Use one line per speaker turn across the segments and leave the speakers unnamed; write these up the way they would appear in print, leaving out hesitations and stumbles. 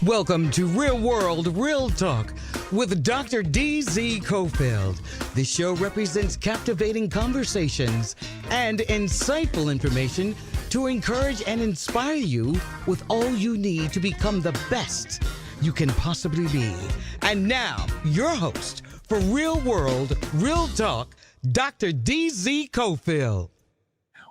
Welcome to Real World, Real Talk with Dr. D.Z. Cofield. This show represents captivating conversations and insightful information to encourage and inspire you with all you need to become the best you can possibly be. And now, your host for Real World, Real Talk, Dr. D.Z. Cofield.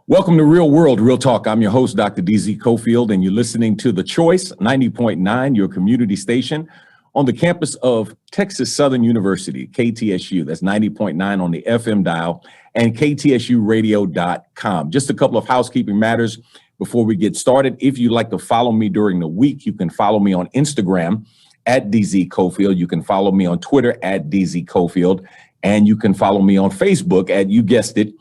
Welcome to Real World, Real Talk. I'm your host, Dr. D.Z. Cofield, and you're listening to The Choice 90.9, your community station on the campus of Texas Southern University, KTSU. That's 90.9 on the FM dial and KTSUradio.com. Just a couple of housekeeping matters before we get started. If you'd like to follow me during the week, you can follow me on Instagram at DZ Cofield. You can follow me on Twitter at DZ Cofield, and you can follow me on Facebook at, you guessed it,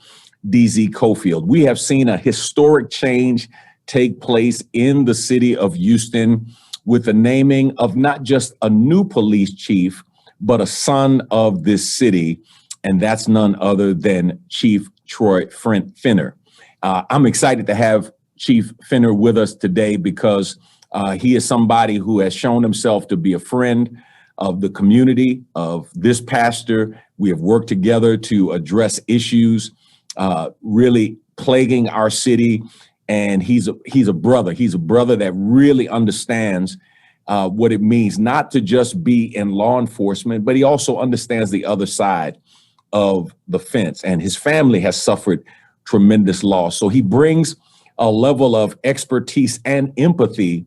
DZ Cofield. We have seen a historic change take place in the city of Houston with the naming of not just a new police chief, but a son of this city, and that's none other than Chief Troy Finner. I'm excited to have Chief Finner with us today because he is somebody who has shown himself to be a friend of the community, of this pastor. We have worked together to address issues really plaguing our city, and he's a brother. He's a brother that really understands what it means not to just be in law enforcement, but he also understands the other side of the fence, and his family has suffered tremendous loss. So he brings a level of expertise and empathy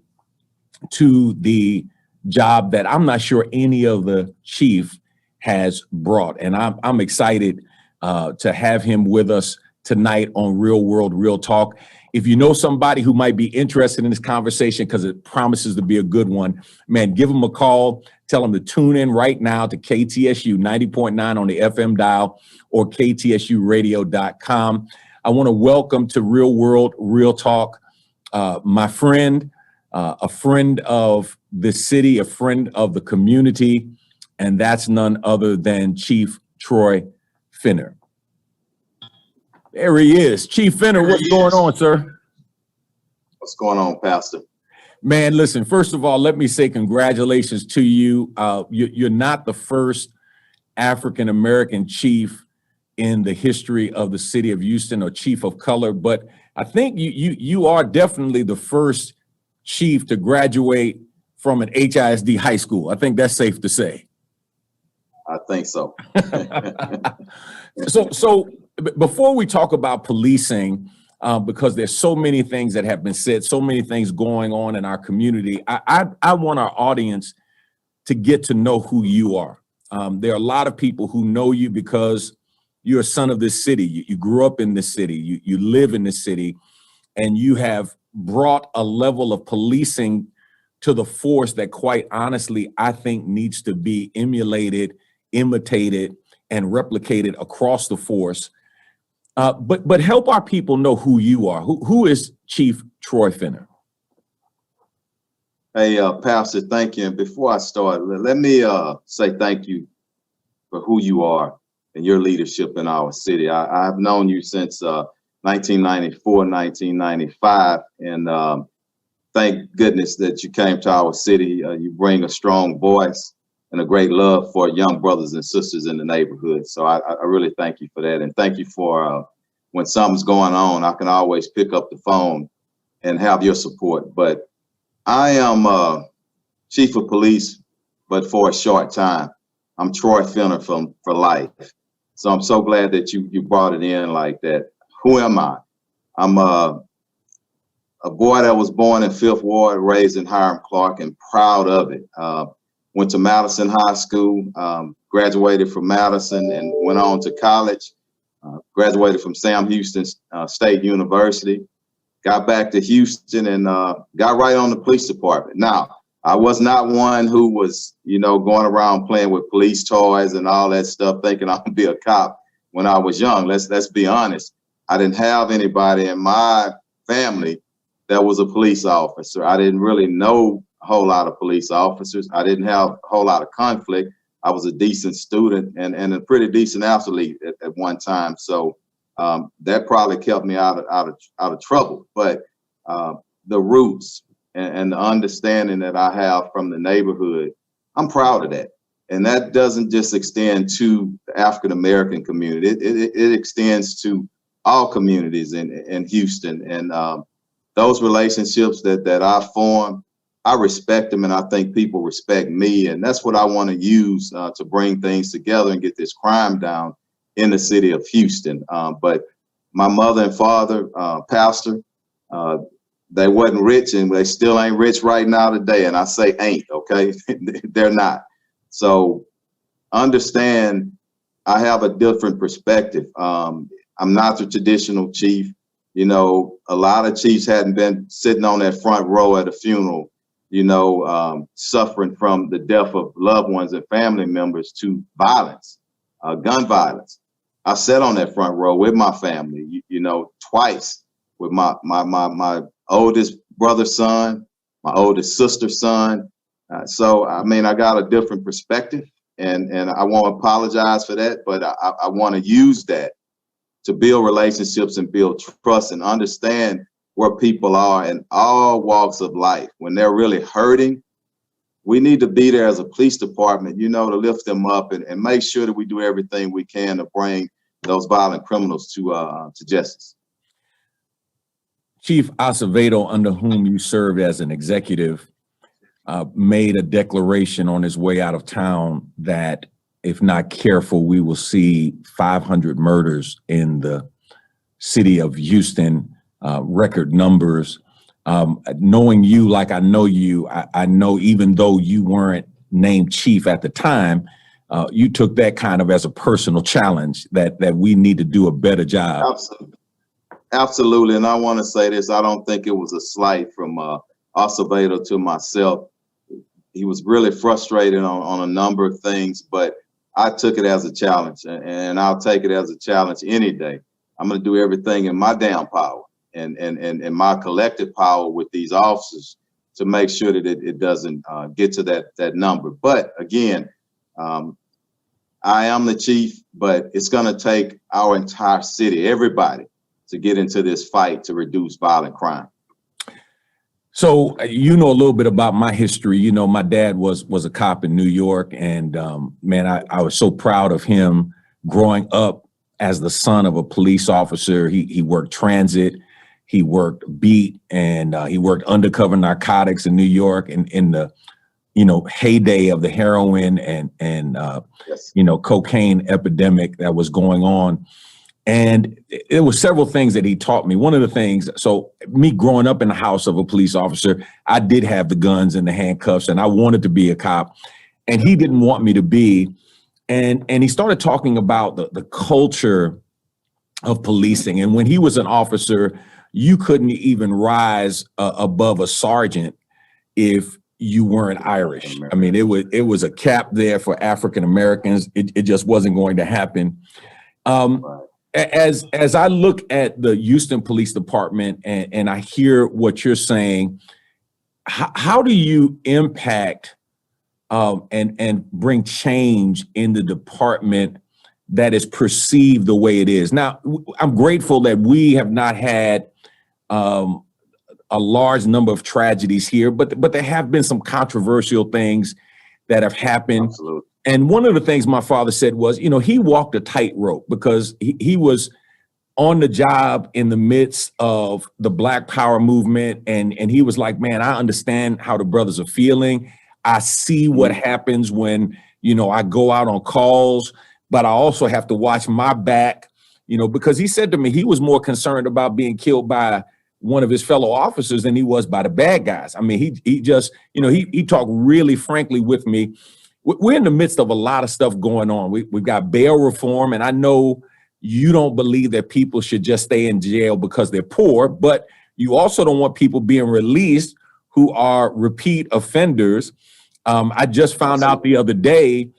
to the job that I'm not sure any of the chief has brought, and I'm excited to have him with us tonight on Real World, Real Talk. If you know somebody who might be interested in this conversation, because it promises to be a good one, man, give them a call. Tell them to tune in right now to KTSU 90.9 on the FM dial or KTSUradio.com. I want to welcome to Real World, Real Talk, my friend, a friend of the city, a friend of the community, and that's none other than Chief Troy Finner. There he is. Chief Finner, what's going on, sir?
What's going on, Pastor?
Man, listen, first of all, let me say congratulations to you. You're not the first African-American chief in the history of the city of Houston, or chief of color, but I think you are definitely the first chief to graduate from an HISD high school. I think that's safe to say.
I think so.
So before we talk about policing, because there's so many things that have been said, so many things going on in our community, I want our audience to get to know who you are. There are a lot of people who know you because you're a son of this city. You grew up in this city. You live in this city, and you have brought a level of policing to the force that, quite honestly, I think needs to be emulated, imitated, and replicated across the force. But help our people know who you are. Who is Chief Troy Finner?
Hey, Pastor, thank you. And before I start, let me say thank you for who you are and your leadership in our city. I've known you since 1994, 1995, and thank goodness that you came to our city. You bring a strong voice and a great love for young brothers and sisters in the neighborhood. So I really thank you for that. And thank you for when something's going on, I can always pick up the phone and have your support. But I am chief of police, but for a short time. I'm Troy Finner for life. So I'm so glad that you brought it in like that. Who am I? I'm a boy that was born in 5th Ward, raised in Hiram Clark, and proud of it. Went to Madison High School, graduated from Madison and went on to college, graduated from Sam Houston State University, got back to Houston and got right on the police department. Now, I was not one who was, going around playing with police toys and all that stuff, thinking I would be a cop when I was young. Let's be honest. I didn't have anybody in my family that was a police officer. I didn't really know a whole lot of police officers. I didn't have a whole lot of conflict. I was a decent student and a pretty decent athlete at one time. So that probably kept me out of trouble. But the roots, and the understanding that I have from the neighborhood, I'm proud of that. And that doesn't just extend to the African American community. It extends to all communities in Houston. And those relationships that I form, I respect them, and I think people respect me. And that's what I want to use to bring things together and get this crime down in the city of Houston. But my mother and father, pastor, they wasn't rich, and they still ain't rich right now today. And I say ain't, okay? They're not. So understand, I have a different perspective. I'm not the traditional chief. You know, a lot of chiefs hadn't been sitting on that front row at a funeral, you know, suffering from the death of loved ones and family members to violence, gun violence. I sat on that front row with my family, you know, twice with my oldest brother's son, my oldest sister's son. So, I mean, I got a different perspective, and I won't apologize for that, but I want to use that to build relationships and build trust and understand where people are in all walks of life. When they're really hurting, we need to be there as a police department, you know, to lift them up and make sure that we do everything we can to bring those violent criminals to justice.
Chief Acevedo, under whom you served as an executive, made a declaration on his way out of town that if not careful, we will see 500 murders in the city of Houston, record numbers. Knowing you like I know you, I know even though you weren't named chief at the time, you took that kind of as a personal challenge that we need to do a better job.
Absolutely. Absolutely. And I want to say this, I don't think it was a slight from Acevedo to myself. He was really frustrated on a number of things, but I took it as a challenge, and I'll take it as a challenge any day. I'm going to do everything in my damn power and my collective power with these officers to make sure that it doesn't get to that number. But again, I am the chief, but it's going to take our entire city, everybody, to get into this fight to reduce violent crime.
So you know a little bit about my history. You know, my dad was a cop in New York, and man, I was so proud of him growing up as the son of a police officer. He worked transit, he worked beat, and he worked undercover narcotics in New York in the, you know, heyday of the heroin and
Yes.
you know, cocaine epidemic that was going on. And it was several things that he taught me. One of the things, so me growing up in the house of a police officer, I did have the guns and the handcuffs, and I wanted to be a cop, and he didn't want me to be. And he started talking about the culture of policing. And when he was an officer, you couldn't even rise above a sergeant if you weren't Irish. I mean, it was a cap there for African Americans. It just wasn't going to happen. As I look at the Houston Police Department and I hear what you're saying, how do you impact and bring change in the department that is perceived the way it is? Now, I'm grateful that we have not had a large number of tragedies here, but there have been some controversial things that have happened.
Absolutely.
And one of the things my father said was, you know, he walked a tightrope because he was on the job in the midst of the Black Power movement. And he was like, man, I understand how the brothers are feeling. I see what happens when, you know, I go out on calls, but I also have to watch my back, you know, because he said to me, he was more concerned about being killed by one of his fellow officers than he was by the bad guys. I mean, he just, you know, he talked really frankly with me. We're in the midst of a lot of stuff going on. We've got bail reform, and I know you don't believe that people should just stay in jail because they're poor, but you also don't want people being released who are repeat offenders. I just found out the other day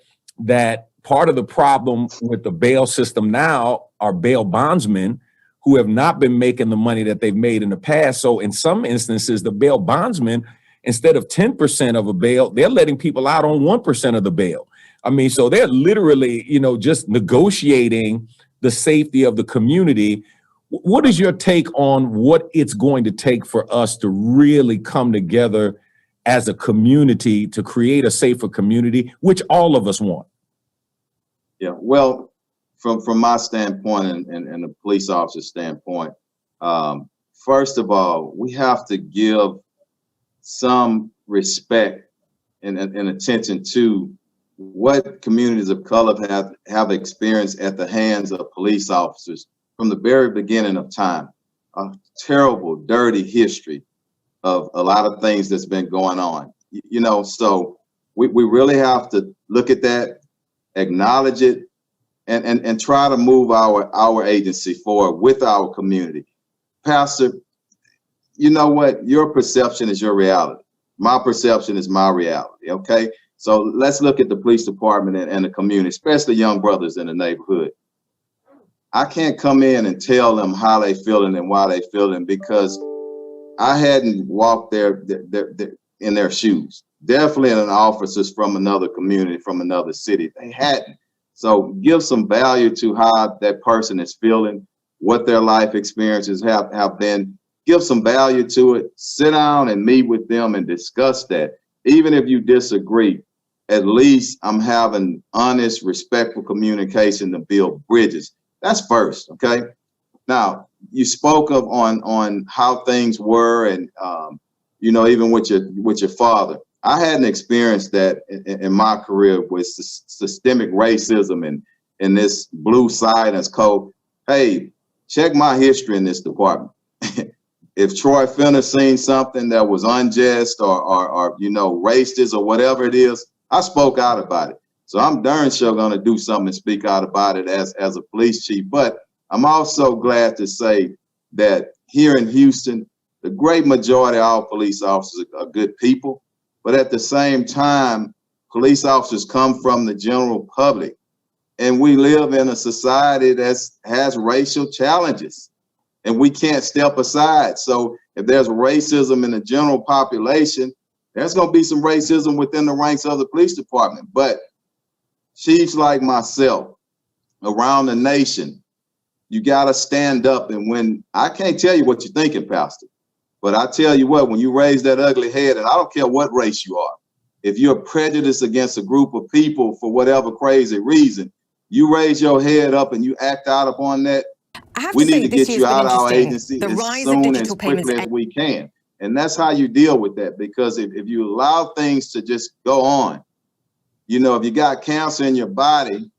that part of the problem with the bail system now are bail bondsmen who have not been making the money that they've made in the past. So in some instances, the bail bondsmen, instead of 10% of a bail, they're letting people out on 1% of the bail. I mean, so they're literally, you know, just negotiating the safety of the community What is your take on what it's going to take for us to really come together as a community to create a safer community, which all of us want?
Yeah, well, from my standpoint and the police officer standpoint, first of all, we have to give some respect and attention to what communities of color have experienced at the hands of police officers from the very beginning of time. A terrible, dirty history of a lot of things that's been going on. You know, so we really have to look at that, acknowledge it, and try to move our agency forward with our community. Pastor, you know what? Your perception is your reality. My perception is my reality, okay? So let's look at the police department and the community, especially young brothers in the neighborhood. I can't come in and tell them how they feeling and why they feeling because I hadn't walked in their shoes. Definitely an officers from another community, from another city, they hadn't. So give some value to how that person is feeling, what their life experiences have been. Give some value to it. Sit down and meet with them and discuss that. Even if you disagree, at least I'm having honest, respectful communication to build bridges. That's first, okay? Now, you spoke of on how things were and, you know, even with your father. I hadn't experienced that in my career with systemic racism and this blue silence code. Hey, check my history in this department. If Troy Finner seen something that was unjust or you know, racist or whatever it is, I spoke out about it. So I'm darn sure gonna do something and speak out about it as a police chief. But I'm also glad to say that here in Houston, the great majority of our police officers are good people. But at the same time, police officers come from the general public, and we live in a society that has racial challenges, and we can't step aside. So if there's racism in the general population, there's going to be some racism within the ranks of the police department. But chiefs like myself around the nation, you got to stand up. And when I can't tell you what you're thinking, Pastor, but I tell you what, when you raise that ugly head, and I don't care what race you are, if you're prejudiced against a group of people for whatever crazy reason, you raise your head up and you act out upon that, we need to get you out of our agency as soon as quickly as we can. And that's how you deal with that, because if you allow things to just go on, you know, if you got cancer in your body,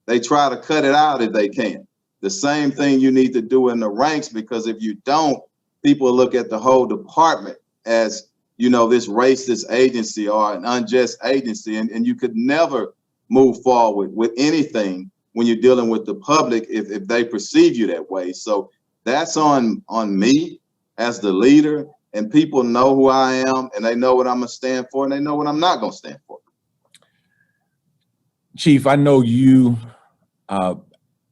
they try to cut it out if they can. The same thing you need to do in the ranks, because if you don't, people look at the whole department as, you know, this racist agency or an unjust agency, and you could never move forward with anything when you're dealing with the public if they perceive you that way. So that's on me as the leader, and people know who I am, and they know what I'm gonna stand for, and they know what I'm not gonna stand for.
Chief, I know you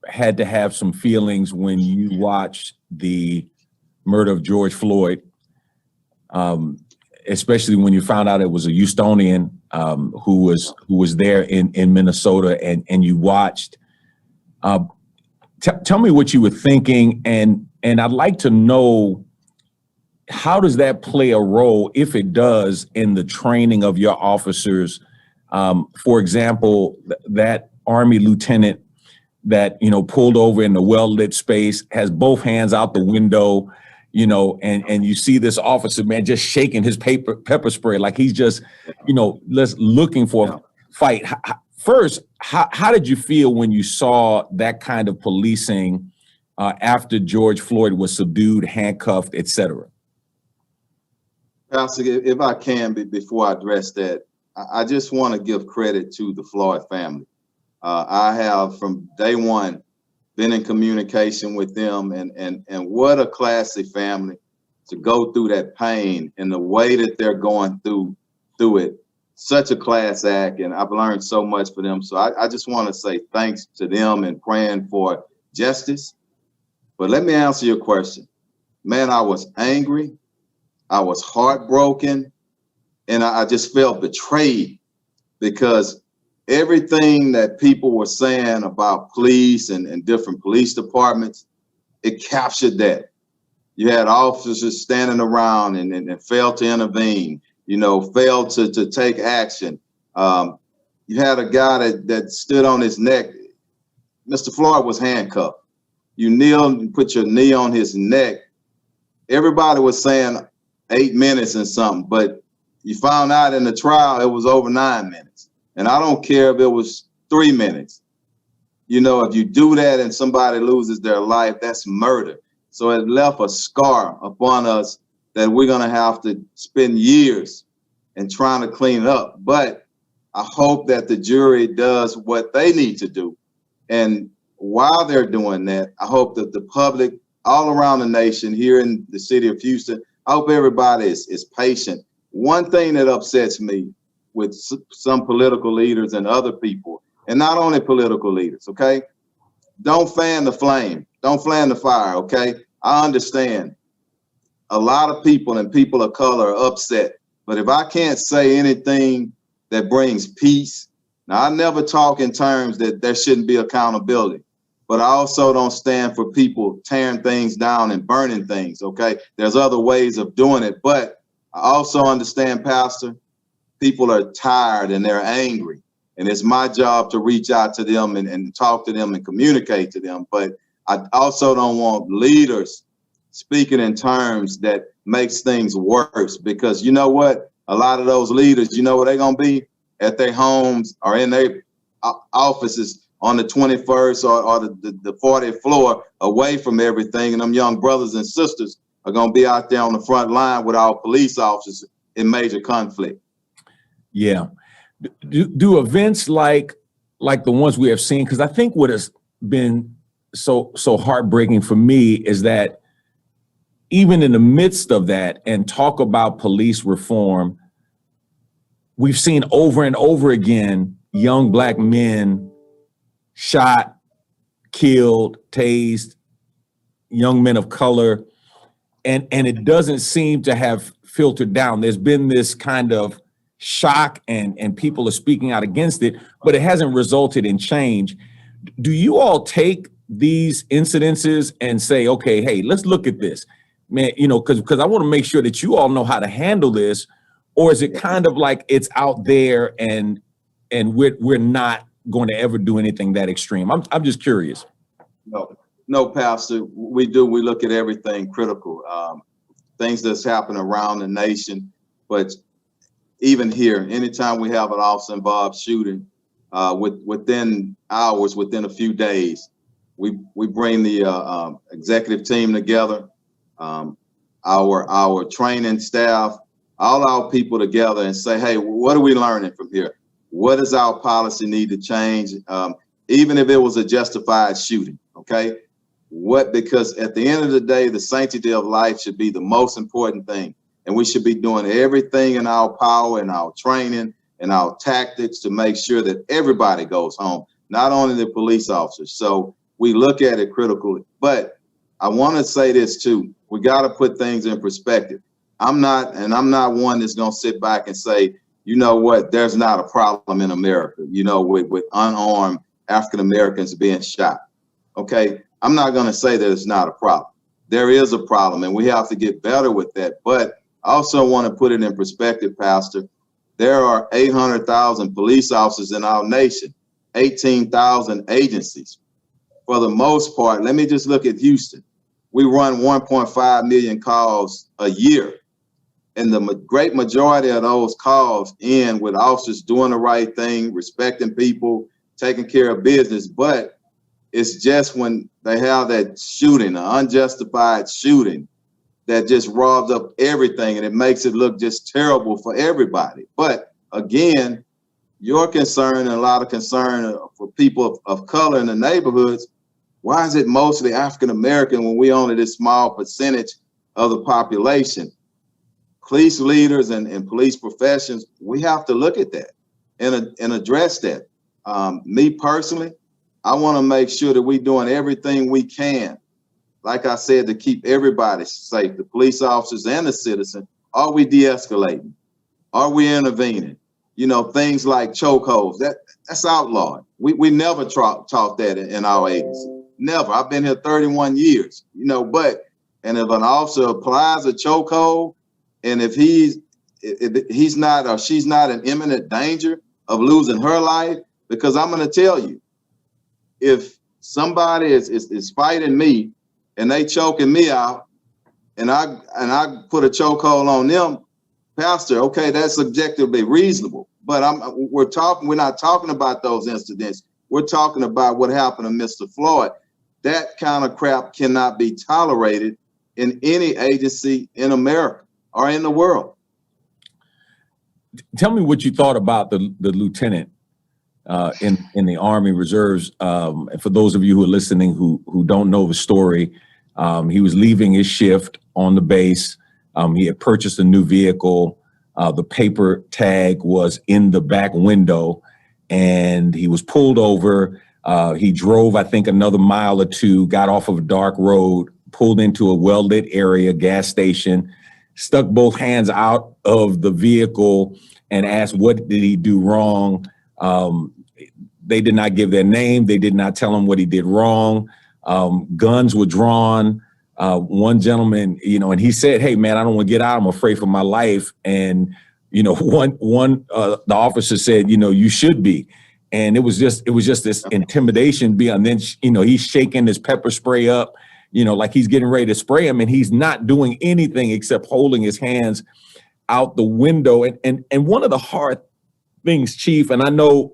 had to have some feelings when you watched the murder of George Floyd, especially when you found out it was a Houstonian who was there in Minnesota, and you watched. Tell me what you were thinking, and I'd like to know, how does that play a role, if it does, in the training of your officers? For example, that Army lieutenant that, you know, pulled over in the well-lit space, has both hands out the window, you know, and you see this officer, man, just shaking his pepper spray like he's just, you know, looking for a fight. First, how did you feel when you saw that kind of policing after George Floyd was subdued, handcuffed, et cetera?
Pastor, if I can, before I address that, I just want to give credit to the Floyd family. I have, from day one, been in communication with them, and what a classy family to go through that pain and the way that they're going through it. Such a class act, and I've learned so much for them. So I just want to say thanks to them and praying for justice. But let me answer your question. Man, I was angry. I was heartbroken, and I just felt betrayed, because everything that people were saying about police and different police departments, it captured that. You had officers standing around and failed to intervene, failed to take action. You had a guy that stood on his neck. Mr. Floyd was handcuffed. You kneeled and put your knee on his neck. Everybody was saying 8 minutes and something, but you found out in the trial it was over 9 minutes. And I don't care if it was 3 minutes. If you do that and somebody loses their life, that's murder. So it left a scar upon us that we're going to have to spend years in trying to clean up. But I hope that the jury does what they need to do. And while they're doing that, I hope that the public all around the nation here in the city of Houston, I hope everybody is patient. One thing that upsets me with some political leaders and other people, and not only political leaders, okay? Don't fan the flame. Don't fan the fire, okay? I understand. A lot of people and people of color are upset. But if I can't say anything that brings peace, now I never talk in terms that there shouldn't be accountability, but I also don't stand for people tearing things down and burning things, okay? There's other ways of doing it, but I also understand, Pastor, people are tired and they're angry. And it's my job to reach out to them and talk to them and communicate to them. But I also don't want leaders speaking in terms that makes things worse, because you know what? A lot of those leaders, you know where they're going to be? At their homes or in their offices on the 21st or the 40th floor, away from everything. And them young brothers and sisters are going to be out there on the front line with our police officers in major conflict.
Yeah. Do events like the ones we have seen, because I think what has been so heartbreaking for me is that even in the midst of that and talk about police reform, we've seen over and over again young Black men shot, killed, tased, young men of color, and it doesn't seem to have filtered down. There's been this kind of shock and people are speaking out against it, but it hasn't resulted in change. Do you all take these incidences and say, okay, hey, let's look at this, man, because I want to make sure that you all know how to handle this, or is it kind of like it's out there and we're not going to ever do anything that extreme? I'm just curious.
No, Pastor, we do. We look at everything critical, things that's happening around the nation, but even here, anytime we have an officer-involved shooting, within hours, within a few days, we bring the executive team together, our training staff, all our people together, and say, hey, what are we learning from here? What does our policy need to change? Even if it was a justified shooting, okay? Because at the end of the day, the sanctity of life should be the most important thing. And we should be doing everything in our power and our training and our tactics to make sure that everybody goes home, not only the police officers. So we look at it critically. But I want to say this too. We got to put things in perspective. I'm not one that's going to sit back and say, you know what, there's not a problem in America, with unarmed African Americans being shot. Okay, I'm not going to say that it's not a problem. There is a problem, and we have to get better with that. But I also want to put it in perspective, Pastor. There are 800,000 police officers in our nation, 18,000 agencies. For the most part, let me just look at Houston. We run 1.5 million calls a year. And the great majority of those calls end with officers doing the right thing, respecting people, taking care of business. But it's just when they have that shooting, an unjustified shooting, that just robs up everything, and it makes it look just terrible for everybody. But again, your concern and a lot of concern for people of color in the neighborhoods, why is it mostly African American when we only this small percentage of the population? Police leaders and police professions, we have to look at that and address that. Me personally, I want to make sure that we're doing everything we can, like I said, to keep everybody safe, the police officers and the citizen. Are we de-escalating? Are we intervening? Things like chokeholds, that's outlawed. We never taught that in our agency. Never. I've been here 31 years, you know, and if an officer applies a chokehold, and if he's not or she's not in imminent danger of losing her life, because I'm going to tell you, if somebody is fighting me and they choking me out, and I put a chokehold on them, Pastor, okay, that's subjectively reasonable. But we're not talking about those incidents. We're talking about what happened to Mr. Floyd. That kind of crap cannot be tolerated in any agency in America or in the world.
Tell me what you thought about the lieutenant in the Army Reserves. And for those of you who are listening who don't know the story, he was leaving his shift on the base. He had purchased a new vehicle. The paper tag was in the back window, and he was pulled over. He drove, I think, another mile or two, got off of a dark road, pulled into a well-lit area, gas station, stuck both hands out of the vehicle and asked, what did he do wrong? They did not give their name. They did not tell him what he did wrong. Guns were drawn. One gentleman, you know, and he said, "Hey, man, I don't want to get out. I'm afraid for my life." And, you know, the officer said, "You know, you should be." And it was just this intimidation. And then, you know, he's shaking his pepper spray up, you know, like he's getting ready to spray him, and he's not doing anything except holding his hands out the window. And one of the hard things, Chief, and I know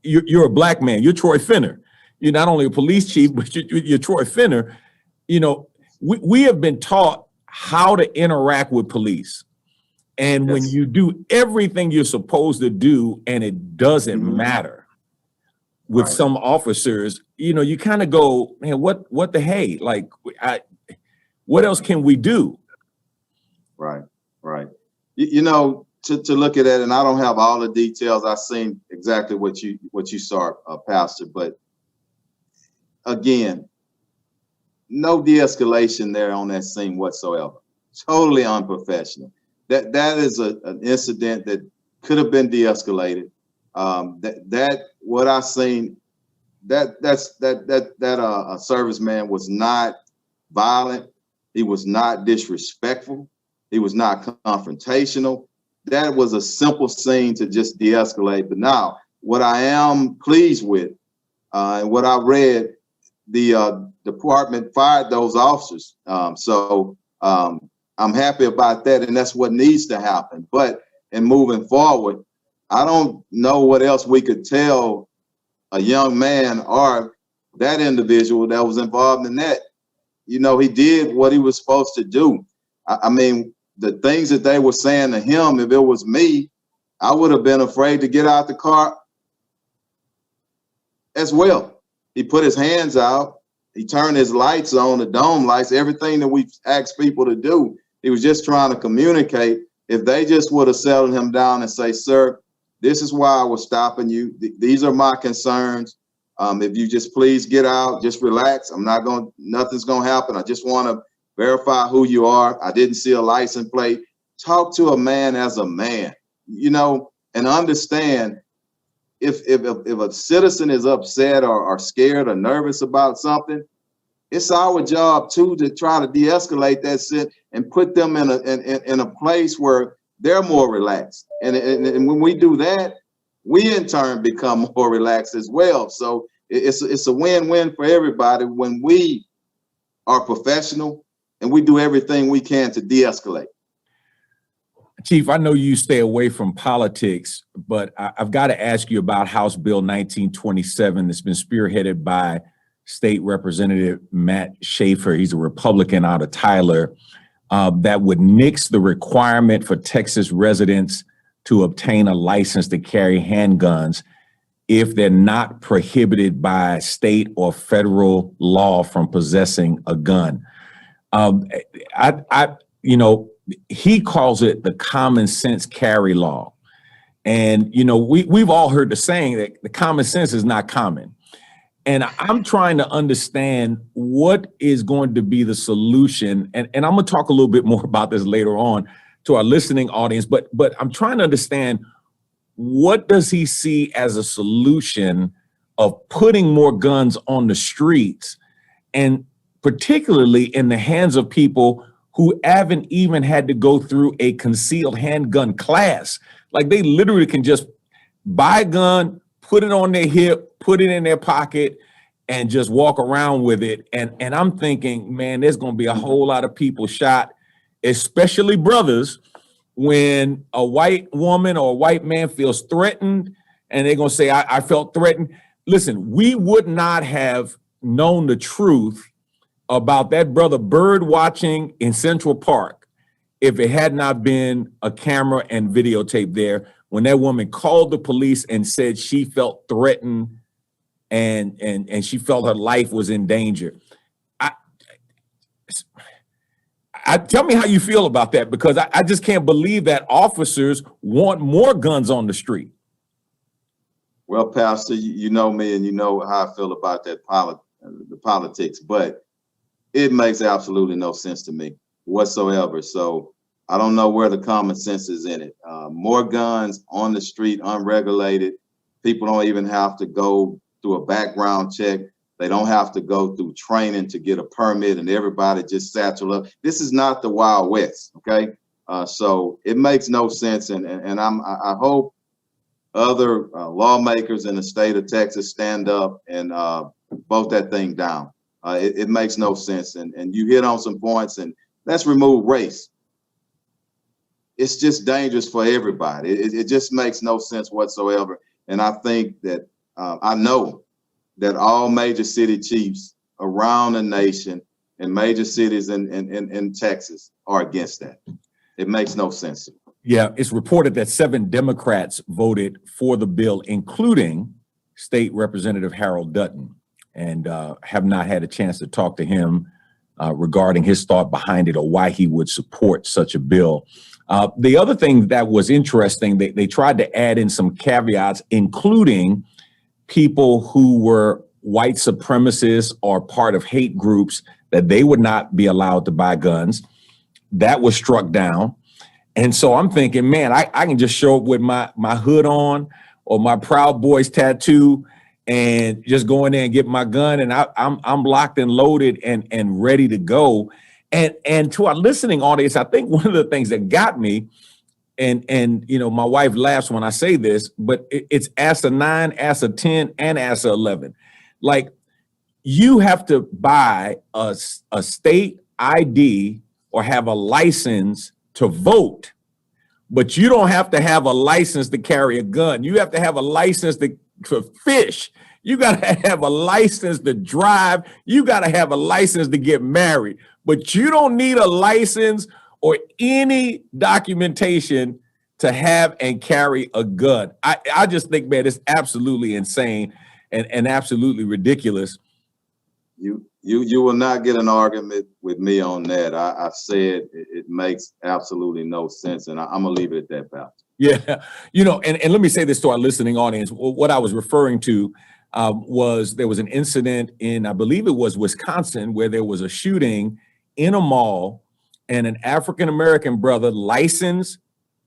you're a black man, you're Troy Finner. You're not only a police chief, but you're Troy Finner. You know, we have been taught how to interact with police. And when you do everything you're supposed to do and it doesn't matter with some officers, you know, you kind of go, man, what the hey? Like, what else can we do? Right.
You know, to look at that, and I don't have all the details. I've seen exactly what you saw, Pastor, but again, no de-escalation there on that scene whatsoever. Totally unprofessional. That is an incident that could have been de-escalated. That what I seen, that a serviceman was not violent. He was not disrespectful. He was not confrontational. That was a simple scene to just de-escalate. But now, what I am pleased with, and what I read, the department fired those officers. So I'm happy about that, and that's what needs to happen. But in moving forward, I don't know what else we could tell a young man or that individual that was involved in that. You know, he did what he was supposed to do. I mean, the things that they were saying to him, if it was me, I would have been afraid to get out the car as well. He put his hands out. He turned his lights on, the dome lights, everything that we've asked people to do. He was just trying to communicate. If they just would have settled him down and say, "Sir, this is why I was stopping you. These are my concerns. If you just please get out, just relax. Nothing's going to happen. I just want to verify who you are. I didn't see a license plate." Talk to a man as a man, you know, and understand if a citizen is upset or scared or nervous about something, it's our job too to try to de-escalate that shit and put them in a place where they're more relaxed. And when we do that, we in turn become more relaxed as well. So it's a win-win for everybody when we are professional and we do everything we can to de-escalate.
Chief, I know you stay away from politics, but I've got to ask you about House Bill 1927 that's been spearheaded by State Representative Matt Schaefer. He's a Republican out of Tyler, that would nix the requirement for Texas residents to obtain a license to carry handguns if they're not prohibited by state or federal law from possessing a gun. He calls it the common sense carry law. And, you know, we've all heard the saying that the common sense is not common. And I'm trying to understand what is going to be the solution. And I'm going to talk a little bit more about this later on to our listening audience. But I'm trying to understand, what does he see as a solution of putting more guns on the streets, and particularly in the hands of people who haven't even had to go through a concealed handgun class. Like, they literally can just buy a gun, put it on their hip, put it in their pocket, and just walk around with it. And I'm thinking, man, there's going to be a whole lot of people shot, especially brothers, when a white woman or a white man feels threatened, and they're going to say, I felt threatened. Listen, we would not have known the truth about that brother bird watching in Central Park if it had not been a camera and videotape there when that woman called the police and said she felt threatened and she felt her life was in danger. Tell me how you feel about that, because I just can't believe that officers want more guns on the street.
Well, Pastor, you know me, and you know how I feel about that the politics, but it makes absolutely no sense to me whatsoever. So I don't know where the common sense is in it. More guns on the street, unregulated. People don't even have to go through a background check. They don't have to go through training to get a permit, and everybody just satchel up. This is not the Wild West, okay? So it makes no sense, and I hope other lawmakers in the state of Texas stand up and vote that thing down. It makes no sense, and you hit on some points, and let's remove race. It's just dangerous for everybody. It just makes no sense whatsoever, and I think that I know that all major city chiefs around the nation and major cities in Texas are against that. It makes no sense.
Yeah, it's reported that 7 Democrats voted for the bill, including State Representative Harold Dutton, and have not had a chance to talk to him regarding his thought behind it or why he would support such a bill. The other thing that was interesting, they tried to add in some caveats, including people who were white supremacists or part of hate groups, that they would not be allowed to buy guns. That was struck down. And so I'm thinking, man, I can just show up with my hood on or my Proud Boys tattoo and just go in there and get my gun, and I'm locked and loaded and ready to go. And to our listening audience, I think one of the things that got me, and you know, my wife laughs when I say this, but it's ASA 9, ASA 10, and ASA 11. Like, you have to buy a state ID or have a license to vote, but you don't have to have a license to carry a gun. You have to have a license to fish. You got to have a license to drive. You got to have a license to get married, but you don't need a license or any documentation to have and carry a gun. I just think, man, it's absolutely insane and absolutely ridiculous.
You will not get an argument with me on that. I said it makes absolutely no sense, and I'm gonna leave it at that, Pastor.
Yeah, you know, and let me say this to our listening audience. What I was referring to was there was an incident in, I believe it was Wisconsin, where there was a shooting in a mall, and an African-American brother licensed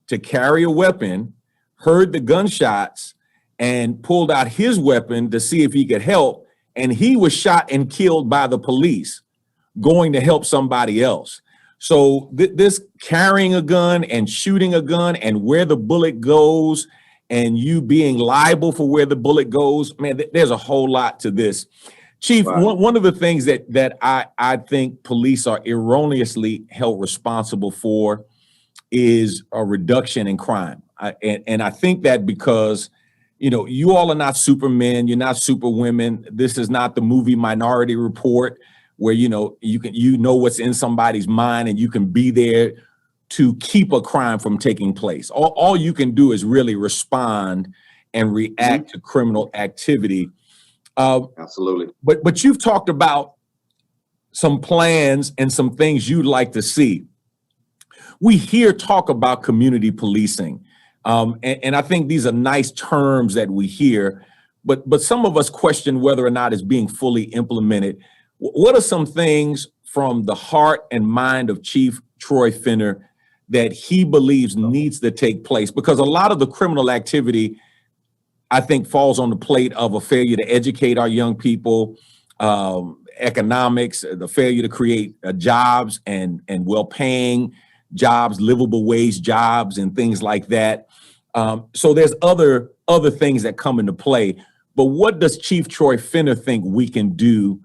to carry a weapon heard the gunshots and pulled out his weapon to see if he could help. And he was shot and killed by the police going to help somebody else. So this carrying a gun and shooting a gun and where the bullet goes and you being liable for where the bullet goes, man, there's a whole lot to this. Chief, wow. One of the things that I think police are erroneously held responsible for is a reduction in crime. And I think that because, you know, you all are not supermen, you're not superwomen. This is not the movie Minority Report where, you know, you know what's in somebody's mind and you can be there to keep a crime from taking place. All you can do is really respond and react to criminal activity.
Absolutely.
But you've talked about some plans and some things you'd like to see. We hear talk about community policing. And I think these are nice terms that we hear, but some of us question whether or not it's being fully implemented. What are some things from the heart and mind of Chief Troy Finner that he believes needs to take place? Because a lot of the criminal activity, I think falls on the plate of a failure to educate our young people, economics, the failure to create jobs and well-paying jobs, livable wage jobs, and things like that. So there's other things that come into play. But what does Chief Troy Finner think we can do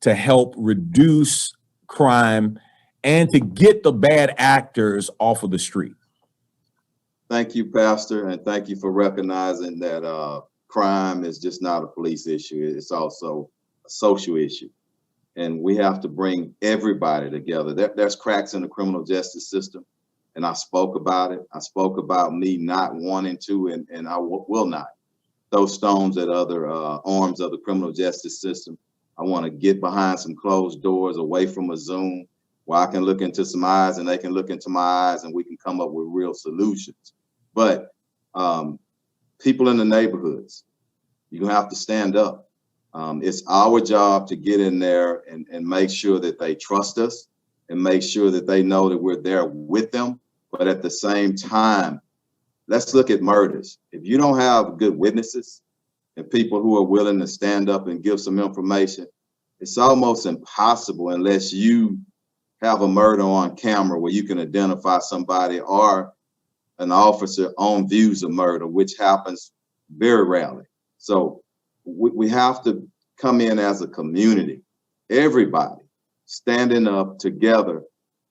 to help reduce crime and to get the bad actors off of the street?
Thank you, Pastor, and thank you for recognizing that crime is just not a police issue. It's also a social issue. And we have to bring everybody together. There's cracks in the criminal justice system, and I spoke about it. I spoke about me not wanting to, and I will not throw stones at other arms of the criminal justice system. I want to get behind some closed doors, away from a Zoom, where I can look into some eyes and they can look into my eyes, and we can come up with real solutions. But people in the neighborhoods, you're gonna have to stand up. It's our job to get in there and make sure that they trust us and make sure that they know that we're there with them. But at the same time, let's look at murders. If you don't have good witnesses and people who are willing to stand up and give some information, it's almost impossible unless you have a murder on camera where you can identify somebody or an officer on views of murder, which happens very rarely. So we have to come in as a community, everybody standing up together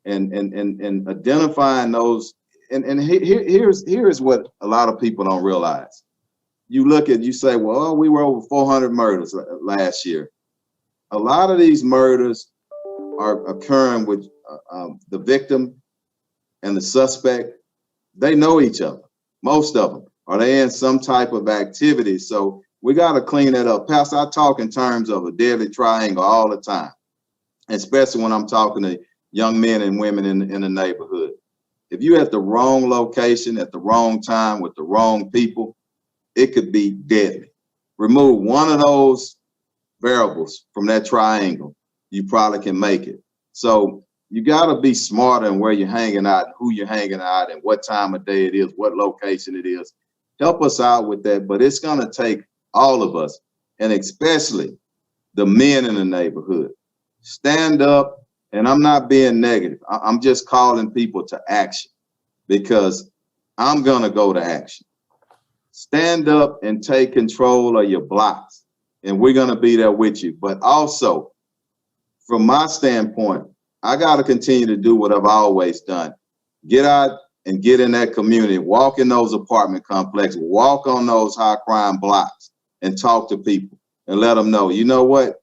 and identifying those. And here's what a lot of people don't realize. You say, well, we were over 400 murders last year. A lot of these murders are occurring with the victim and the suspect. They know each other, most of them. Are they in some type of activity? So we got to clean that up. Pastor, I talk in terms of a deadly triangle all the time, especially when I'm talking to young men and women in the neighborhood. If you're at the wrong location at the wrong time with the wrong people, it could be deadly. Remove one of those variables from that triangle, you probably can make it. So you got to be smarter in where you're hanging out, who you're hanging out, and what time of day it is, what location it is. Help us out with that, but it's going to take all of us, and especially the men in the neighborhood. Stand up, and I'm not being negative. I'm just calling people to action because I'm going to go to action. Stand up and take control of your blocks, and we're going to be there with you. But also, from my standpoint, I got to continue to do what I've always done. Get out and get in that community, walk in those apartment complexes, walk on those high crime blocks and talk to people and let them know, you know what?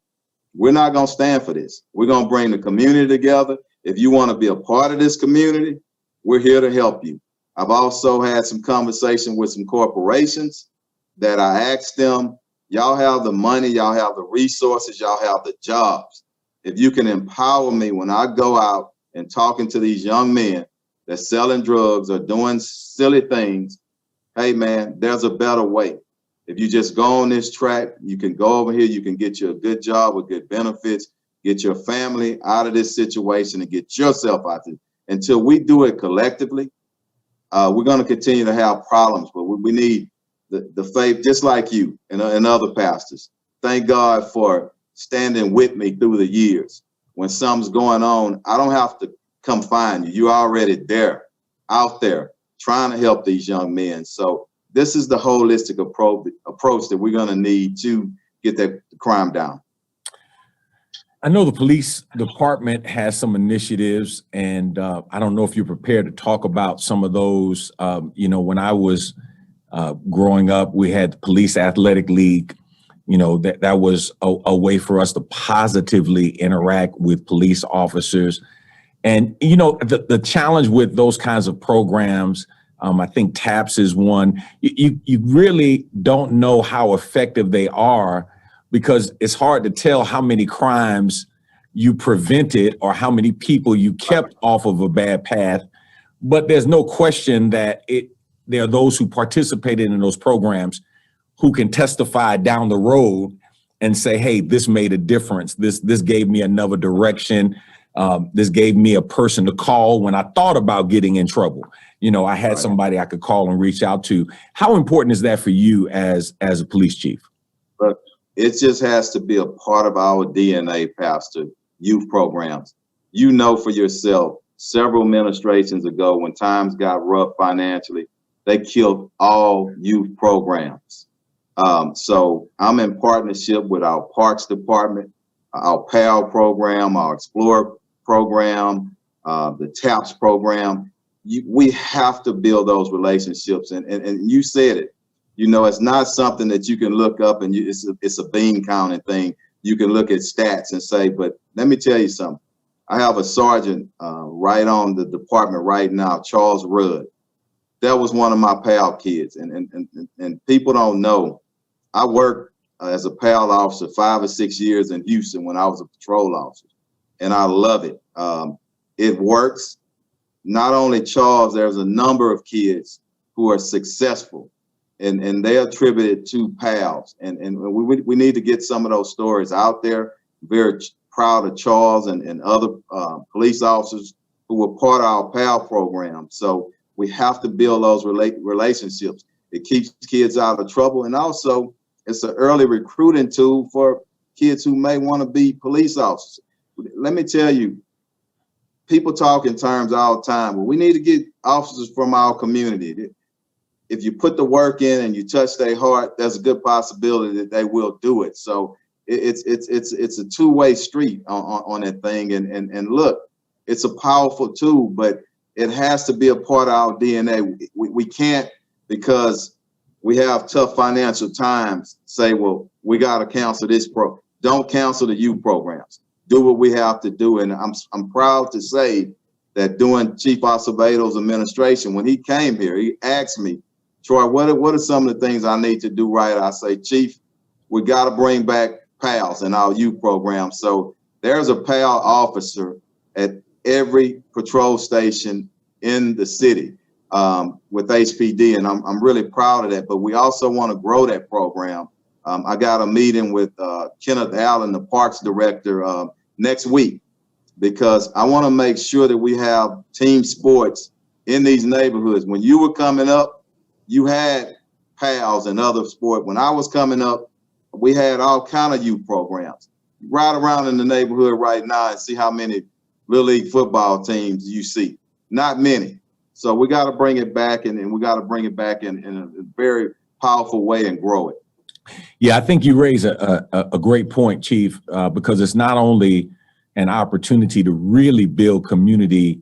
We're not going to stand for this. We're going to bring the community together. If you want to be a part of this community, we're here to help you. I've also had some conversation with some corporations that I asked them, y'all have the money, y'all have the resources, y'all have the jobs. If you can empower me when I go out and talking to these young men that's selling drugs or doing silly things, hey man, there's a better way. If you just go on this track, you can go over here, you can get you a good job with good benefits, get your family out of this situation and get yourself out there. Until we do it collectively, we're going to continue to have problems, but we need the faith, just like you and other pastors. Thank God for standing with me through the years. When something's going on, I don't have to come find you. You're already there, out there, trying to help these young men. So this is the holistic approach that we're going to need to get that crime down.
I know the police department has some initiatives, and I don't know if you're prepared to talk about some of those. When I was growing up, we had the Police Athletic League. That was a way for us to positively interact with police officers. And, the challenge with those kinds of programs, I think TAPS is one, you really don't know how effective they are because it's hard to tell how many crimes you prevented or how many people you kept off of a bad path. But there's no question that there are those who participated in those programs who can testify down the road and say, hey, this made a difference. This gave me another direction. This gave me a person to call when I thought about getting in trouble. I had somebody I could call and reach out to. How important is that for you as a police chief?
But it just has to be a part of our DNA, Pastor. Youth programs. You know for yourself, several administrations ago, when times got rough financially, they killed all youth programs. So I'm in partnership with our Parks Department, our PAL program, our Explorer program, the TAPS program. We have to build those relationships. And you said it, it's not something that you can look up and it's a bean counting thing. You can look at stats and say, but let me tell you something. I have a sergeant right on the department right now, Charles Rudd. That was one of my PAL kids. And people don't know, I worked as a PAL officer 5 or 6 years in Houston when I was a patrol officer. And I love it. It works. Not only Charles, there's a number of kids who are successful and they attributed to PALs. And we need to get some of those stories out there. Very proud of Charles and other police officers who were part of our PAL program. So we have to build those relationships. It keeps kids out of trouble. And also it's an early recruiting tool for kids who may want to be police officers. Let me tell you, people talk in terms all the time, but we need to get officers from our community. If you put the work in and you touch their heart, there's a good possibility that they will do it. So it's a two-way street on that thing. And look, it's a powerful tool, but it has to be a part of our DNA. We can't, because we have tough financial times, say, well, we got to cancel this Don't cancel the youth programs. Do what we have to do. And I'm proud to say that during Chief Acevedo's administration, when he came here, he asked me, Troy, what are some of the things I need to do right? I say, Chief, we got to bring back PALs in our youth program. So there's a PAL officer at every patrol station in the city with HPD, and I'm really proud of that. But we also want to grow that program. I got a meeting with Kenneth Allen, the Parks Director, next week, because I want to make sure that we have team sports in these neighborhoods. When you were coming up, you had PALs and other sport. When I was coming up, we had all kind of youth programs. Ride around in the neighborhood right now and see how many Little League football teams you see. Not many. So we got to bring it back, and we got to bring it back in a very powerful way and grow it.
Yeah, I think you raise a great point, Chief, because it's not only an opportunity to really build community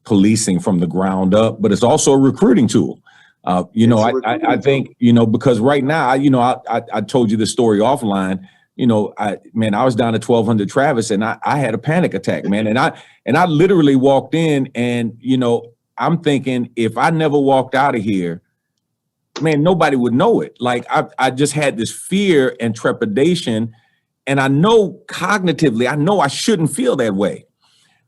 policing from the ground up, but it's also a recruiting tool. I think, because right now, I told you the story offline. I was down at 1200 Travis and I had a panic attack, man. And I literally walked in and, I'm thinking if I never walked out of here, man, nobody would know it. Like I just had this fear and trepidation, and I know cognitively, I know I shouldn't feel that way.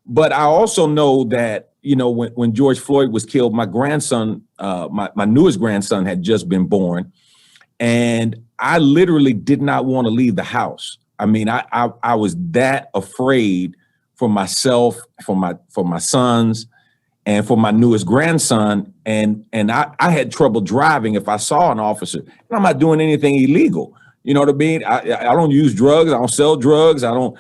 But I also know that, when George Floyd was killed, my grandson, my newest grandson had just been born, and I literally did not want to leave the house. I mean, I was that afraid for myself, for my sons, and for my newest grandson. And I had trouble driving if I saw an officer. And I'm not doing anything illegal. You know what I mean? I don't use drugs. I don't sell drugs. I don't,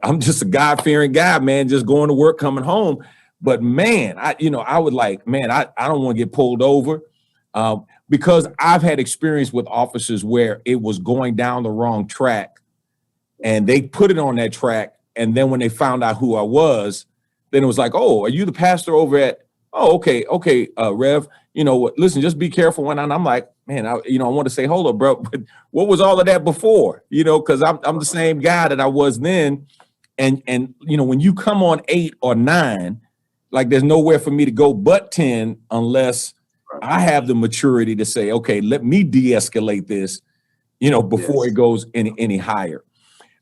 I'm just a God-fearing guy, man, just going to work, coming home. But man, I would like, man, I don't want to get pulled over because I've had experience with officers where it was going down the wrong track and they put it on that track. And then when they found out who I was, then it was like, oh, are you the pastor over at, oh, okay, Rev, listen, just be careful when I'm like, man, I want to say, hold up, bro, but what was all of that before? Because I'm the same guy that I was then. And when you come on 8 or 9, like there's nowhere for me to go but 10 unless I have the maturity to say, okay, let me de-escalate this, before it goes any higher.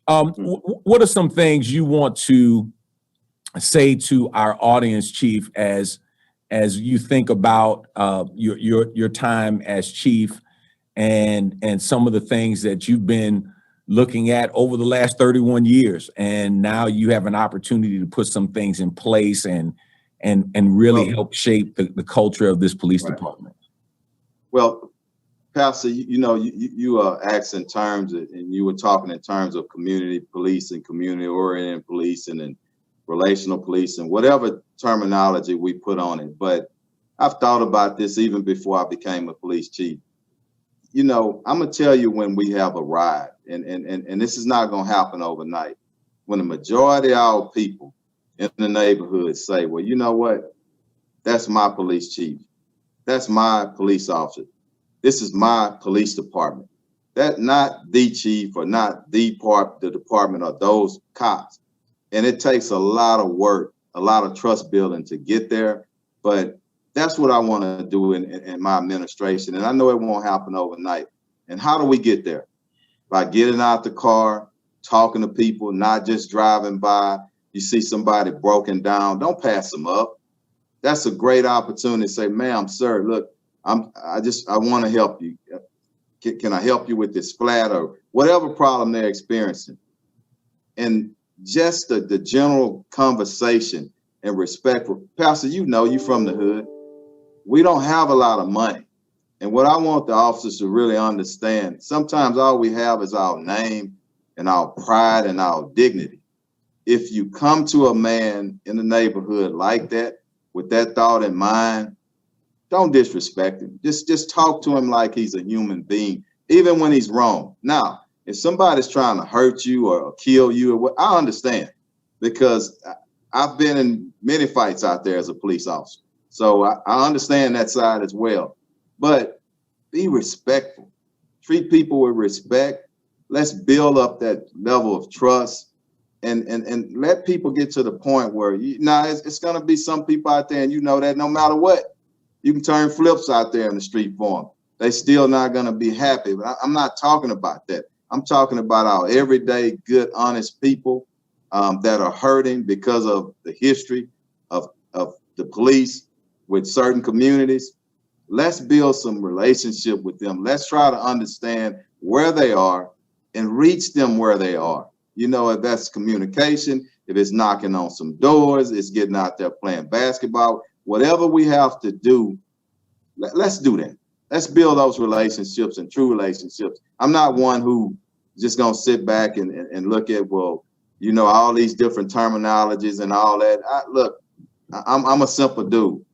What are some things you want to say to our audience, Chief, as you think about your time as chief and some of the things that you've been looking at over the last 31 years, and now you have an opportunity to put some things in place and and really help shape the culture of this police department?
Well, Pastor, you asked in terms of, and you were talking in terms of community police and community-oriented policing and relational policing, whatever terminology we put on it. But I've thought about this even before I became a police chief. I'm gonna tell you when we have arrived, and this is not gonna happen overnight. When the majority of our people in the neighborhood say, well, you know what? That's my police chief. That's my police officer. This is my police department. That not the chief or not the department or those cops. And it takes a lot of work, a lot of trust building to get there. But that's what I want to do in my administration. And I know it won't happen overnight. And how do we get there? By getting out the car, talking to people, not just driving by. You see somebody broken down, don't pass them up. That's a great opportunity to say, ma'am, sir, look, I want to help you. Can I help you with this flat or whatever problem they're experiencing? And just the general conversation and respect for, Pastor, you from the hood. We don't have a lot of money. And what I want the officers to really understand, sometimes all we have is our name and our pride and our dignity. If you come to a man in the neighborhood like that, with that thought in mind, don't disrespect him. Just talk to him like he's a human being, even when he's wrong. Now, if somebody's trying to hurt you or kill you, or what, I understand, because I've been in many fights out there as a police officer. So I understand that side as well. But be respectful. Treat people with respect. Let's build up that level of trust and let people get to the point where, it's going to be some people out there, and that no matter what, you can turn flips out there in the street for them. They still not going to be happy. But I'm not talking about that. I'm talking about our everyday, good, honest people that are hurting because of the history of the police with certain communities. Let's build some relationship with them. Let's try to understand where they are and reach them where they are. If that's communication, if it's knocking on some doors, it's getting out there playing basketball, whatever we have to do, let's do that. Let's build those relationships and true relationships. I'm not one who just gonna sit back and look at, all these different terminologies and all that. I'm a simple dude.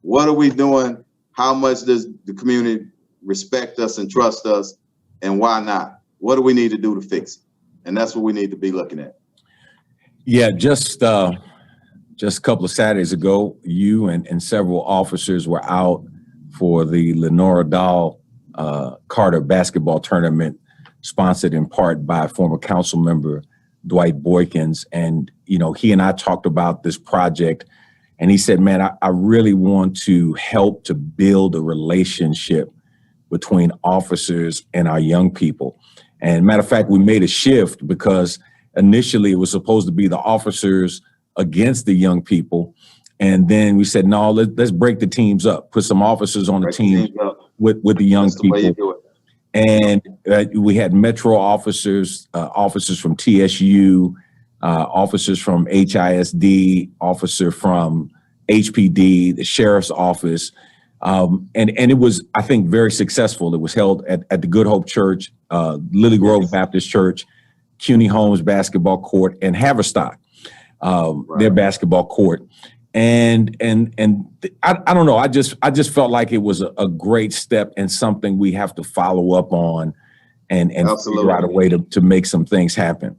What are we doing? How much does the community respect us and trust us? And why not? What do we need to do to fix it? And that's what we need to be looking at.
Yeah, just a couple of Saturdays ago, you and several officers were out for the Lenora Dahl Carter basketball tournament, sponsored in part by former council member Dwight Boykins. And, he and I talked about this project, and he said, man, I really want to help to build a relationship between officers and our young people. And matter of fact, we made a shift because initially it was supposed to be the officers against the young people. And then we said, no, let's break the teams up, put some officers on the team with the young people. And we had Metro officers, officers from TSU, officers from HISD, officer from HPD, the sheriff's office. And it was, I think, very successful. It was held at the Good Hope Church, Lily Grove Baptist Church, CUNY Homes basketball court, and Haverstock, their basketball court. And I don't know. I just felt like it was a great step and something we have to follow up on and figure out a way to make some things happen.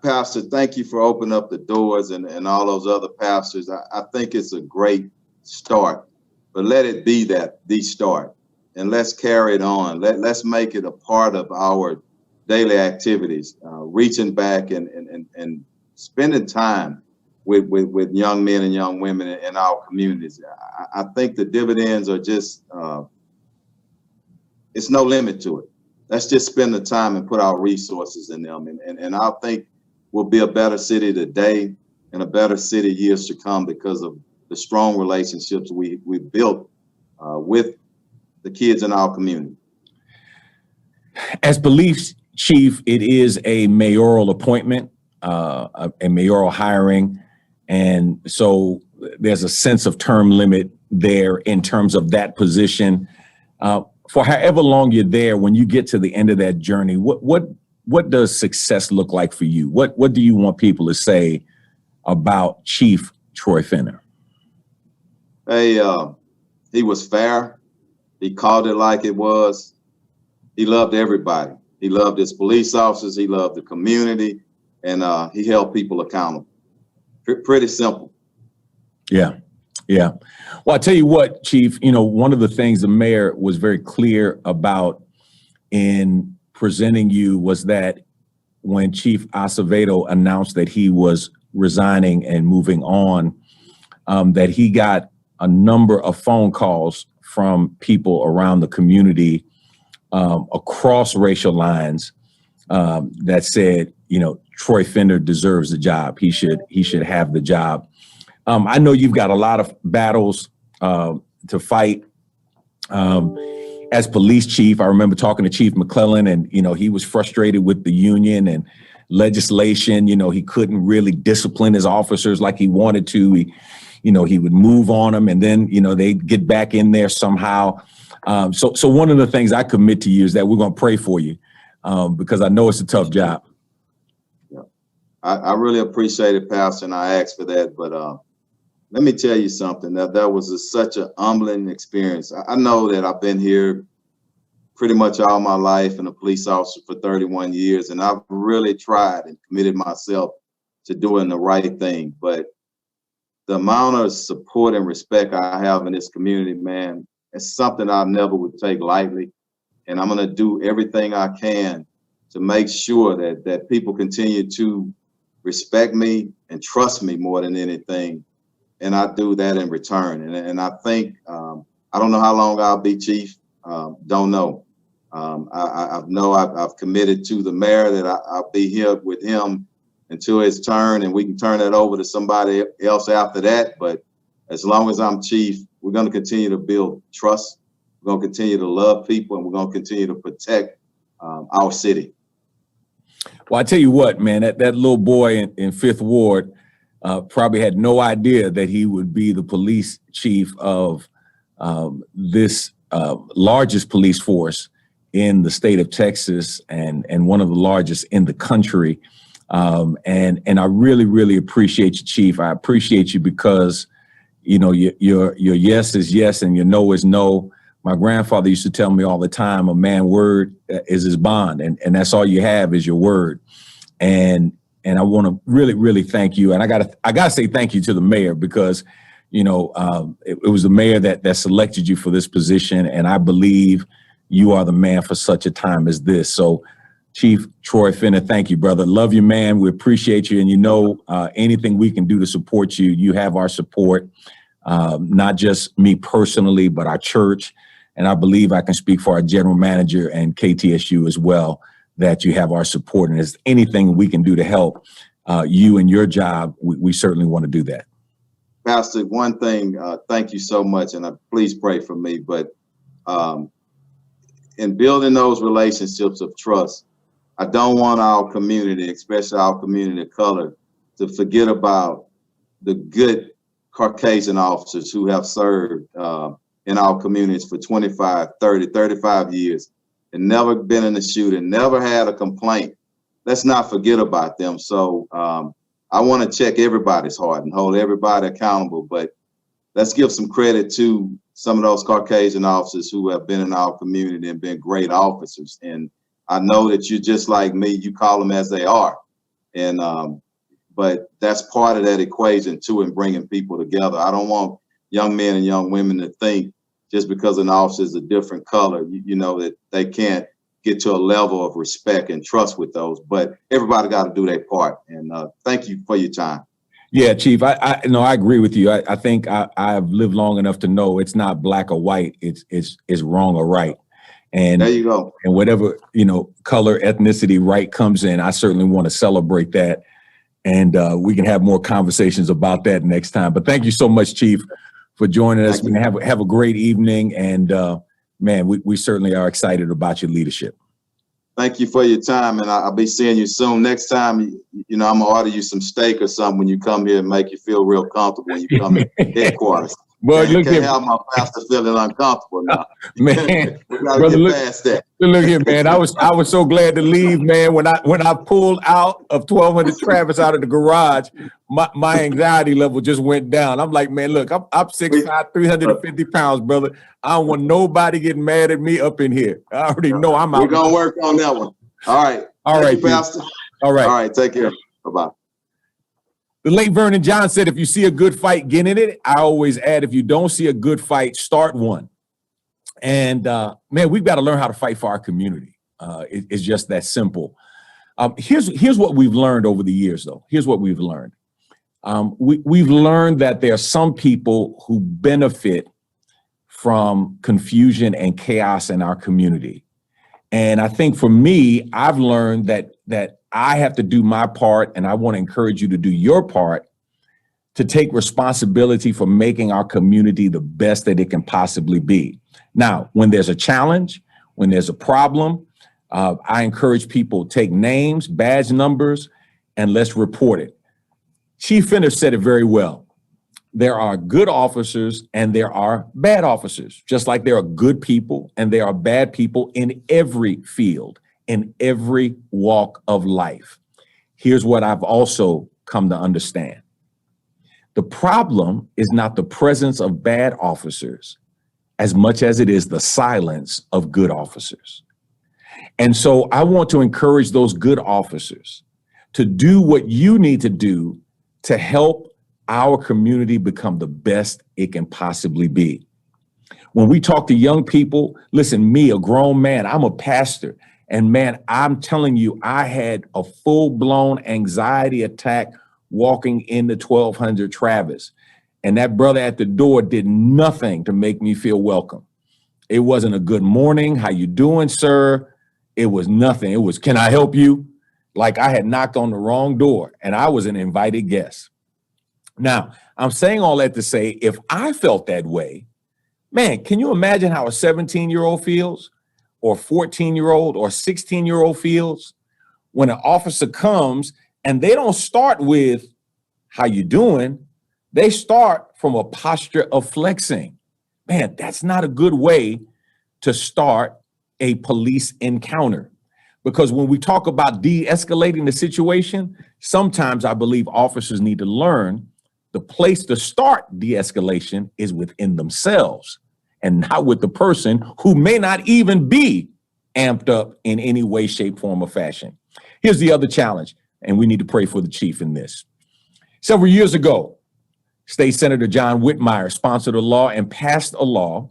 Pastor, thank you for opening up the doors and all those other pastors. I think it's a great start, but let it be the start, and let's carry it on. Let's make it a part of our daily activities, reaching back and spending time with young men and young women in our communities. I think the dividends are just, it's no limit to it. Let's just spend the time and put our resources in them. And I think we'll be a better city today and a better city years to come because of the strong relationships we built with the kids in our community.
As police chief, it is a mayoral appointment, a mayoral hiring. And so there's a sense of term limit there in terms of that position. For however long you're there, when you get to the end of that journey, what does success look like for you? What do you want people to say about Chief Troy Finner?
Hey, he was fair. He called it like it was. He loved everybody. He loved his police officers. He loved the community, and he held people accountable. Pretty simple.
Yeah. Yeah. Well, I tell you what, Chief, one of the things the mayor was very clear about in presenting you was that when Chief Acevedo announced that he was resigning and moving on, that he got a number of phone calls from people around the community across racial lines that said, Troy Finner deserves the job. He should have the job. I know you've got a lot of battles to fight. As police chief, I remember talking to Chief McClellan, and he was frustrated with the union and legislation. He couldn't really discipline his officers like he wanted to. He would move on them, and then they'd get back in there somehow. So one of the things I commit to you is that we're going to pray for you because I know it's a tough job.
Yeah, I really appreciate it, Pastor, and I asked for that, but. Let me tell you something. That was such an humbling experience. I know that I've been here pretty much all my life and a police officer for 31 years, and I've really tried and committed myself to doing the right thing. But the amount of support and respect I have in this community, man, it's something I never would take lightly. And I'm going to do everything I can to make sure that people continue to respect me and trust me more than anything. And I do that in return. And I think, I don't know how long I'll be chief. Don't know. I know I've committed to the mayor that I'll be here with him until his turn, and we can turn that over to somebody else after that. But as long as I'm chief, we're going to continue to build trust. We're going to continue to love people, and we're going to continue to protect our city.
Well, I tell you what, man, that little boy in Fifth Ward, probably had no idea that he would be the police chief of this largest police force in the state of Texas and one of the largest in the country. And I really, really appreciate you, Chief. I appreciate you because, your yes is yes and your no is no. My grandfather used to tell me all the time, a man's word is his bond, and that's all you have is your word. And I want to really, really thank you. And I gotta say thank you to the mayor because, it was the mayor that selected you for this position. And I believe you are the man for such a time as this. So Chief Troy Finner, thank you, brother. Love you, man. We appreciate you. And anything we can do to support you, you have our support, not just me personally, but our church. And I believe I can speak for our general manager and KTSU as well, that you have our support. And if there's anything we can do to help you and your job, we certainly want to do that.
Pastor, one thing, thank you so much, and please pray for me. But in building those relationships of trust, I don't want our community, especially our community of color, to forget about the good Caucasian officers who have served in our communities for 25, 30, 35 years. And never been in a shooting, never had a complaint. Let's not forget about them. So I want to check everybody's heart and hold everybody accountable. But let's give some credit to some of those Caucasian officers who have been in our community and been great officers. And I know that you're just like me. You call them as they are. And but that's part of that equation too, in bringing people together. I don't want young men and young women to think just because an officer is a different color, that they can't get to a level of respect and trust with those. But everybody got to do their part. And thank you for your time.
Yeah, Chief, I agree with you. I think I've lived long enough to know it's not black or white. It's wrong or right. And
there you go.
And whatever, color, ethnicity, right comes in, I certainly want to celebrate that. And we can have more conversations about that next time. But thank you so much, Chief, for joining us. We have a great evening. And man, we certainly are excited about your leadership.
Thank you for your time, and I'll be seeing you soon. Next time, I'm gonna order you some steak or something when you come here and make you feel real comfortable when you come to headquarters.
Well, look
Can't
here,
have my pastor feeling uncomfortable now.
man.
We gotta
Brother,
get past that.
Look here, man. I was so glad to leave, man. When I pulled out of 1200 Travis out of the garage, my anxiety level just went down. I'm like, man, look, I'm 6'5", 350 pounds, brother. I don't want nobody getting mad at me up in here. I already know I'm out.
We're gonna work on that one. All right.
All right,
Thank you, Pastor.
All right.
All right. Take care. Bye-bye.
The late Vernon John said, if you see a good fight, get in it. I always add, if you don't see a good fight, start one. And man, we've got to learn how to fight for our community. It's just that simple. Here's what we've learned over the years, though. Here's what we've learned. We've learned that there are some people who benefit from confusion and chaos in our community. And I think for me, I've learned that I have to do my part, and I want to encourage you to do your part to take responsibility for making our community the best that it can possibly be. Now, when there's a challenge, when there's a problem, I encourage people take names, badge numbers, and let's report it. Chief Fenner said it very well. There are good officers and there are bad officers, just like there are good people and there are bad people in every field, in every walk of life. Here's what I've also come to understand. The problem is not the presence of bad officers as much as it is the silence of good officers. And so I want to encourage those good officers to do what you need to do to help our community become the best it can possibly be. When we talk to young people, listen, me, a grown man, I'm a pastor, and man, I'm telling you, I had a full-blown anxiety attack walking into 1200 Travis, and that brother at the door did nothing to make me feel welcome. It wasn't a good morning, how you doing, sir? It was nothing. It was, can I help you? Like I had knocked on the wrong door and I was an invited guest. Now, I'm saying all that to say, if I felt that way, man, can you imagine how a 17-year-old feels, or 14-year-old or 16-year-old feels when an officer comes and they don't start with how you doing? They start from a posture of flexing. Man, that's not a good way to start a police encounter. Because when we talk about de-escalating the situation, sometimes I believe officers need to learn the place to start de-escalation is within themselves and not with the person who may not even be amped up in any way, shape, form, or fashion. Here's the other challenge, and we need to pray for the chief in this. Several years ago, State Senator John Whitmire sponsored a law and passed a law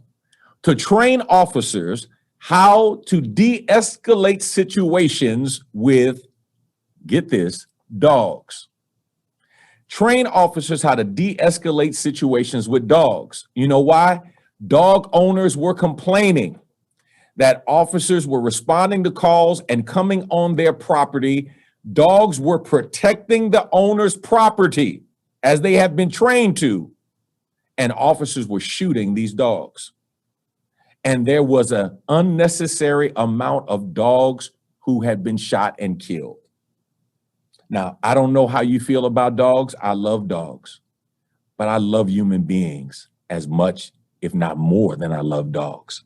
to train officers how to de-escalate situations with, get this, dogs. Train officers how to de-escalate situations with dogs. You know why? Dog owners were complaining that officers were responding to calls and coming on their property. Dogs were protecting the owner's property as they have been trained to, and officers were shooting these dogs. And there was an unnecessary amount of dogs who had been shot and killed. Now, I don't know how you feel about dogs. I love dogs, but I love human beings as much, if not more, than I love dogs.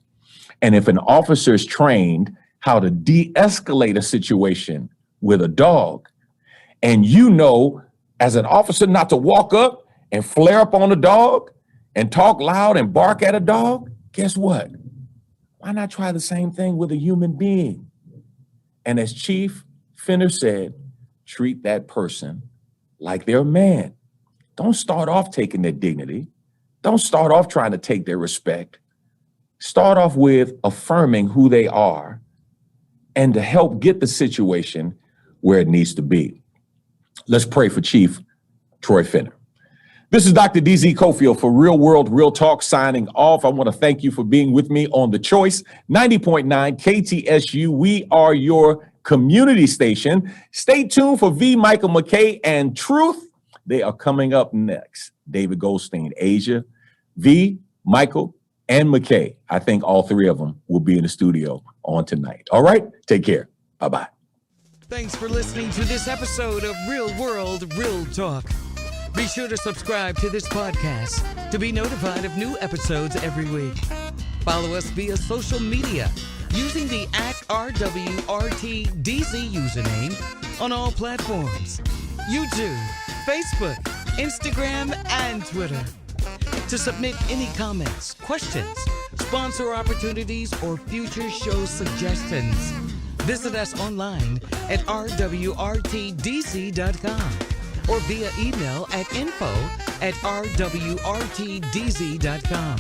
And if an officer is trained how to de-escalate a situation with a dog, and you know, as an officer, not to walk up and flare up on a dog and talk loud and bark at a dog, guess what? Why not try the same thing with a human being? And as Chief Fenner said, treat that person like they're a man. Don't start off taking their dignity. Don't start off trying to take their respect. Start off with affirming who they are and to help get the situation where it needs to be. Let's pray for Chief Troy Fenner. This is Dr. DZ Cofield for Real World, Real Talk signing off. I want to thank you for being with me on The Choice, 90.9 KTSU. We are your community station. Stay tuned for V. Michael McKay and Truth. They are coming up next. David Goldstein, Asia, V, Michael, and McKay. I think all three of them will be in the studio on tonight. All right, take care. Bye-bye.
Thanks for listening to this episode of Real World, Real Talk. Be sure to subscribe to this podcast to be notified of new episodes every week. Follow us via social media using the @RWRTDZ username on all platforms: YouTube, Facebook, Instagram, and Twitter. To submit any comments, questions, sponsor opportunities, or future show suggestions, visit us online at rwrtdz.com or via email at info@rwrtdz.com.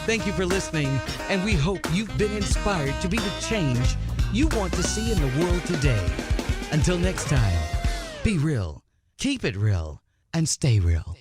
Thank you for listening, and we hope you've been inspired to be the change you want to see in the world today. Until next time, be real, keep it real, and stay real.